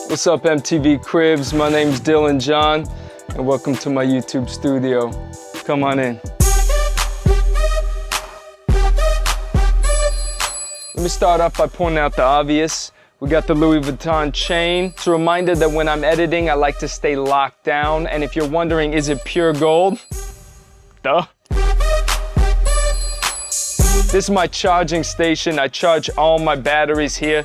What's up, MTV Cribs? My name's Dylan John, and welcome to my YouTube studio. Come on in. Let me start off by pointing out the obvious. We got the Louis Vuitton chain. It's a reminder that when I'm editing, I like to stay locked down. And if you're wondering, is it pure gold? Duh. This is my charging station. I charge all my batteries here.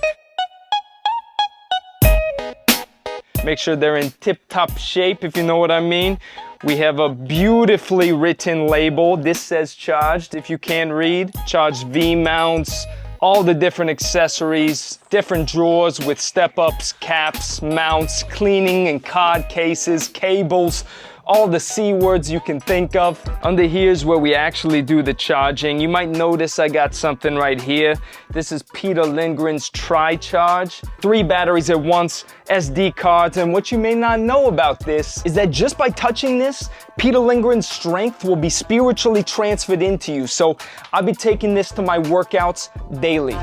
Make sure they're in tip-top shape, if you know what I mean. We have a beautifully written label. This says charged, if you can't read. Charged V-mounts, all the different accessories, different drawers with step-ups, caps, mounts, cleaning and card cases, cables, all the C words you can think of. Under here is where we actually do the charging. You might notice I got something right here. This is Peter Lindgren's Tri-Charge. 3 batteries at once, SD cards, and what you may not know about this is that just by touching this, Peter Lindgren's strength will be spiritually transferred into you. So I'll be taking this to my workouts daily.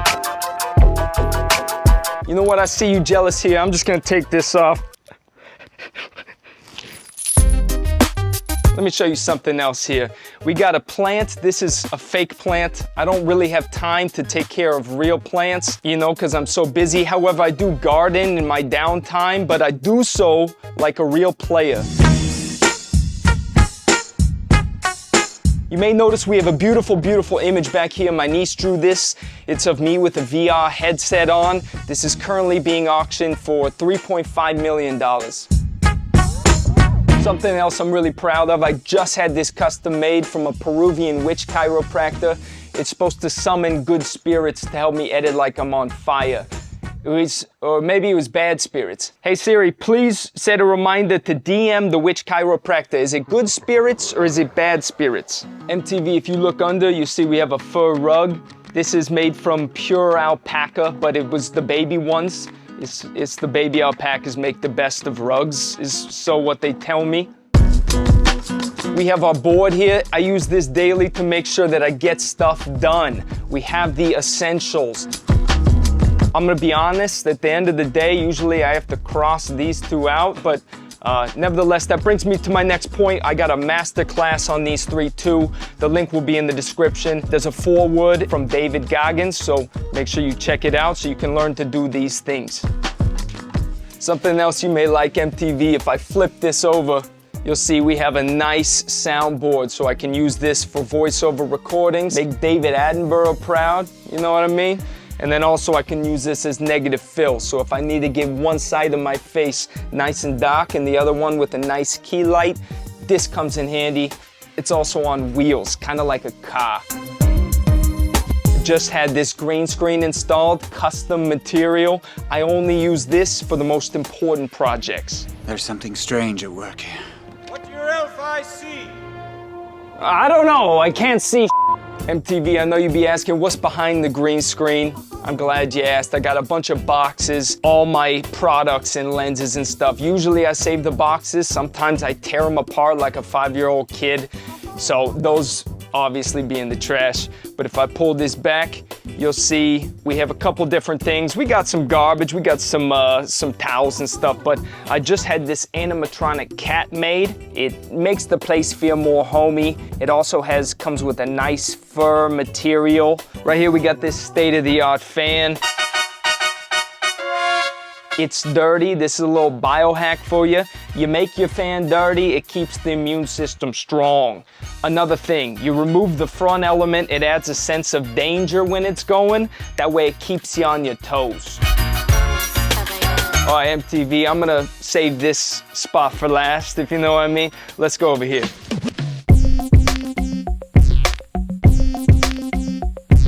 You know what? I see you jealous here. I'm just gonna take this off. Let me show you something else here. We got a plant. This is a fake plant. I don't really have time to take care of real plants, you know, because I'm so busy. However, I do garden in my downtime, but I do so like a real player. You may notice we have a beautiful, beautiful image back here. My niece drew this. It's of me with a VR headset on. This is currently being auctioned for $3.5 million. Something else I'm really proud of, I just had this custom made from a Peruvian witch chiropractor. It's supposed to summon good spirits to help me edit like I'm on fire. Or maybe it was bad spirits. Hey Siri, please set a reminder to DM the witch chiropractor. Is it good spirits or is it bad spirits? MTV, if you look under, you see we have a fur rug. This is made from pure alpaca, but it was the baby ones. It's the baby alpacas make the best of rugs, is so what they tell me. We have our board here. I use this daily to make sure that I get stuff done. We have the essentials. I'm gonna be honest, at the end of the day, usually I have to cross these two out, but nevertheless, that brings me to my next point. I got a master class on these 3 too. The link will be in the description. There's a foreword from David Goggins, so make sure you check it out so you can learn to do these things. Something else you may like, MTV, if I flip this over, you'll see we have a nice soundboard, so I can use this for voiceover recordings, make David Attenborough proud, you know what I mean? And then also I can use this as negative fill. So if I need to give one side of my face nice and dark and the other one with a nice key light, this comes in handy. It's also on wheels, kind of like a car. Just had this green screen installed, custom material. I only use this for the most important projects. There's something strange at work here. What's your FIC? I don't know, I can't see. MTV, I know you'd be asking what's behind the green screen. I'm glad you asked. I got a bunch of boxes, all my products and lenses and stuff. Usually I save the boxes. Sometimes I tear them apart like a 5-year-old kid. So those obviously be in the trash. But if I pull this back, you'll see we have a couple different things. We got some garbage, we got some towels and stuff, but I just had this animatronic cat made. It makes the place feel more homey. It also comes with a nice fur material. Right here we got this state-of-the-art fan. It's dirty. This is a little biohack for you. You make your fan dirty, it keeps the immune system strong. Another thing, you remove the front element, it adds a sense of danger when it's going. That way it keeps you on your toes. All right, MTV, I'm gonna save this spot for last, if you know what I mean. Let's go over here.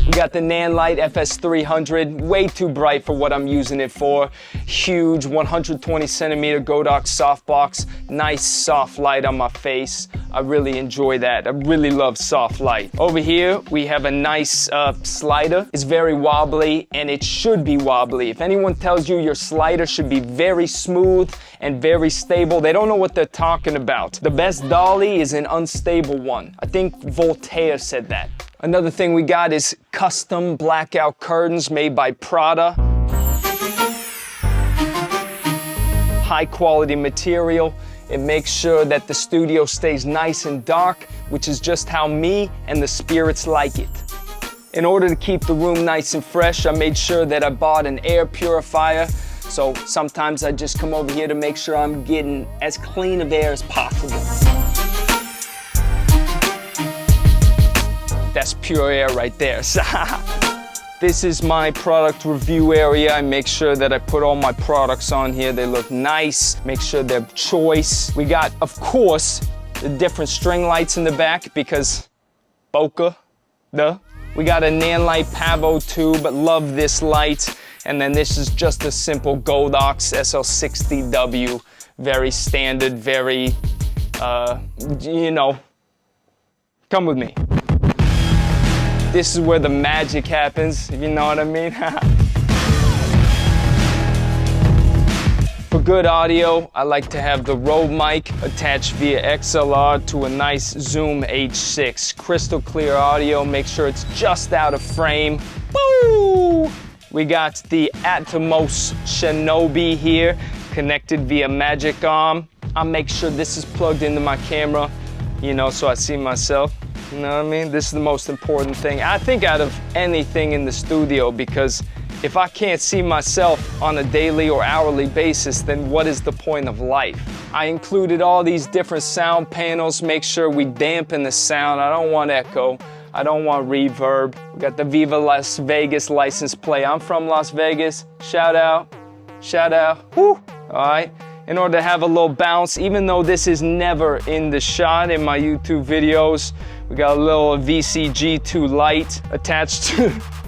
We got the Nanlite FS300, way too bright for what I'm using it for. Huge 120 centimeter Godox softbox, nice soft light on my face. I really enjoy that. I really love soft light. Over here, we have a nice slider. It's very wobbly and it should be wobbly. If anyone tells you your slider should be very smooth and very stable, they don't know what they're talking about. The best dolly is an unstable one. I think Voltaire said that. Another thing we got is custom blackout curtains made by Prada. high quality material. It makes sure that the studio stays nice and dark, which is just how me and the spirits like it. In order to keep the room nice and fresh, I made sure that I bought an air purifier. So sometimes I just come over here to make sure I'm getting as clean of air as possible. That's pure air right there. This is my product review area. I make sure that I put all my products on here. They look nice, make sure they're choice. We got, of course, the different string lights in the back because bokeh, duh. We got a Nanlite Pavo tube, but love this light. And then this is just a simple Godox SL60W. Very standard, very, you know, come with me. This is where the magic happens, if you know what I mean. For good audio, I like to have the Rode mic attached via XLR to a nice Zoom H6. Crystal clear audio, make sure it's just out of frame. Woo! We got the Atomos Shinobi here, connected via Magic Arm. I'll make sure this is plugged into my camera, you know, so I see myself. You know what I mean? This is the most important thing, I think, out of anything in the studio, because if I can't see myself on a daily or hourly basis, then what is the point of life? I included all these different sound panels, make sure we dampen the sound. I don't want echo. I don't want reverb. We got the Viva Las Vegas license plate. I'm from Las Vegas. Shout out. Shout out. Woo! All right. In order to have a little bounce, even though this is never in the shot in my YouTube videos, we got a little VCG2 light attached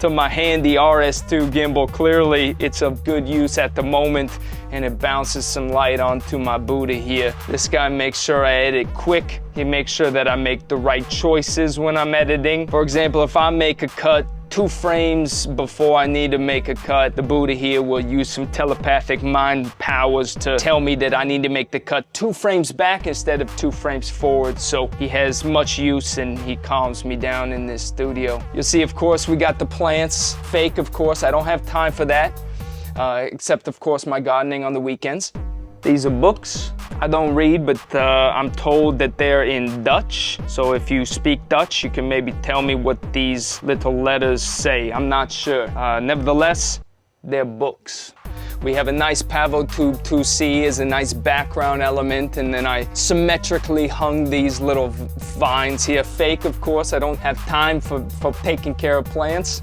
to my handy RS2 gimbal. Clearly, it's of good use at the moment, and it bounces some light onto my Buddha here. This guy makes sure I edit quick. He makes sure that I make the right choices when I'm editing. For example, if I make a cut 2 frames before I need to make a cut, the Buddha here will use some telepathic mind powers to tell me that I need to make the cut 2 frames back instead of 2 frames forward. So he has much use and he calms me down in this studio. You'll see, of course, we got the plants. Fake, of course. I don't have time for that, except, of course, my gardening on the weekends. These are books. I don't read, but I'm told that they're in Dutch. So if you speak Dutch, you can maybe tell me what these little letters say. I'm not sure. Nevertheless, they're books. We have a nice Pavo Tube 2C as a nice background element, and then I symmetrically hung these little vines here. Fake, of course. I don't have time for taking care of plants,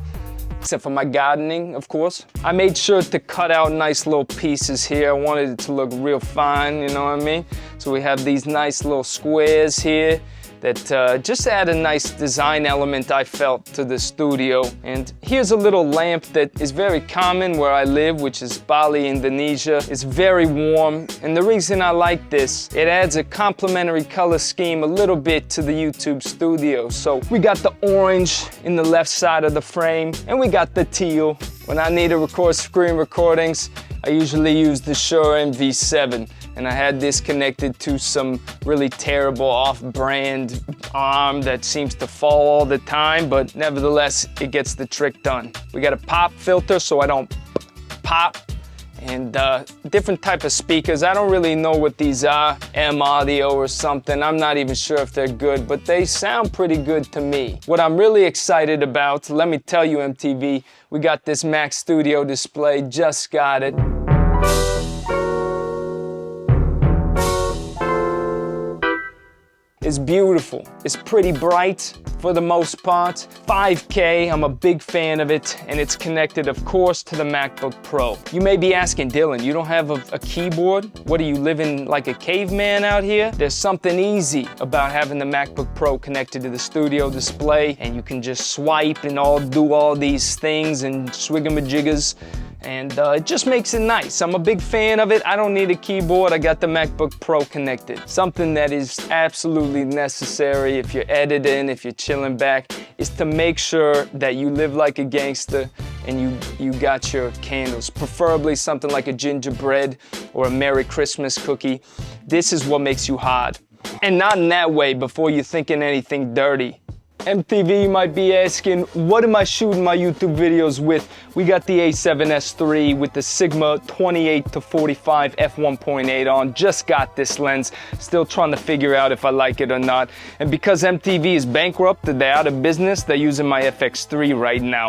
except for my gardening, of course. I made sure to cut out nice little pieces here. I wanted it to look real fine, you know what I mean? So we have these nice little squares here that just add a nice design element, I felt, to the studio. And here's a little lamp that is very common where I live, which is Bali, Indonesia. It's very warm, and the reason I like this, it adds a complementary color scheme a little bit to the YouTube studio. So we got the orange in the left side of the frame, and we got the teal. When I need to record screen recordings, I usually use the Shure MV7. And I had this connected to some really terrible off-brand arm that seems to fall all the time, but nevertheless, it gets the trick done. We got a pop filter so I don't pop, and different type of speakers. I don't really know what these are, M Audio or something. I'm not even sure if they're good, but they sound pretty good to me. What I'm really excited about, let me tell you, MTV, we got this Mac Studio display, just got it. It's beautiful. It's pretty bright for the most part. 5K, I'm a big fan of it, and it's connected, of course, to the MacBook Pro. You may be asking, Dylan, you don't have a keyboard? What are you, living like a caveman out here? There's something easy about having the MacBook Pro connected to the studio display, and you can just swipe and do all these things and swigamajiggers. And it just makes it nice. I'm a big fan of it. I don't need a keyboard. I got the MacBook Pro connected. Something that is absolutely necessary if you're editing, if you're chilling back, is to make sure that you live like a gangster and you got your candles. Preferably something like a gingerbread or a Merry Christmas cookie. This is what makes you hot. And not in that way before you're thinking anything dirty. MTV, you might be asking, what am I shooting my YouTube videos with? We got the A7S III with the Sigma 28 to 45 f1.8 on. Just got this lens. Still trying to figure out if I like it or not. And because MTV is bankrupt, they're out of business, they're using my FX3 right now.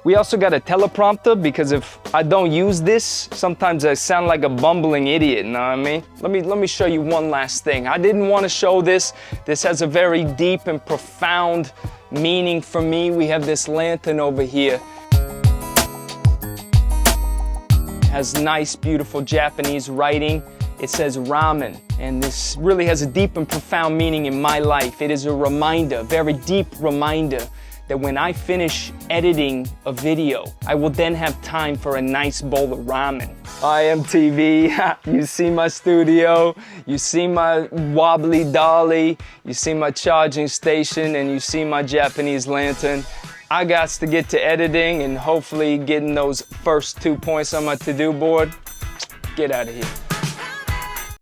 We also got a teleprompter because if I don't use this, sometimes I sound like a bumbling idiot, you know what I mean? Let me show you one last thing. I didn't want to show this. This has a very deep and profound meaning for me. We have this lantern over here. It has nice, beautiful Japanese writing. It says ramen, and this really has a deep and profound meaning in my life. It is a reminder, a very deep reminder, that when I finish editing a video, I will then have time for a nice bowl of ramen. Hi MTV, you see my studio, you see my wobbly dolly, you see my charging station, and you see my Japanese lantern. I got to get to editing and hopefully getting those first 2 points on my to-do board. Get out of here.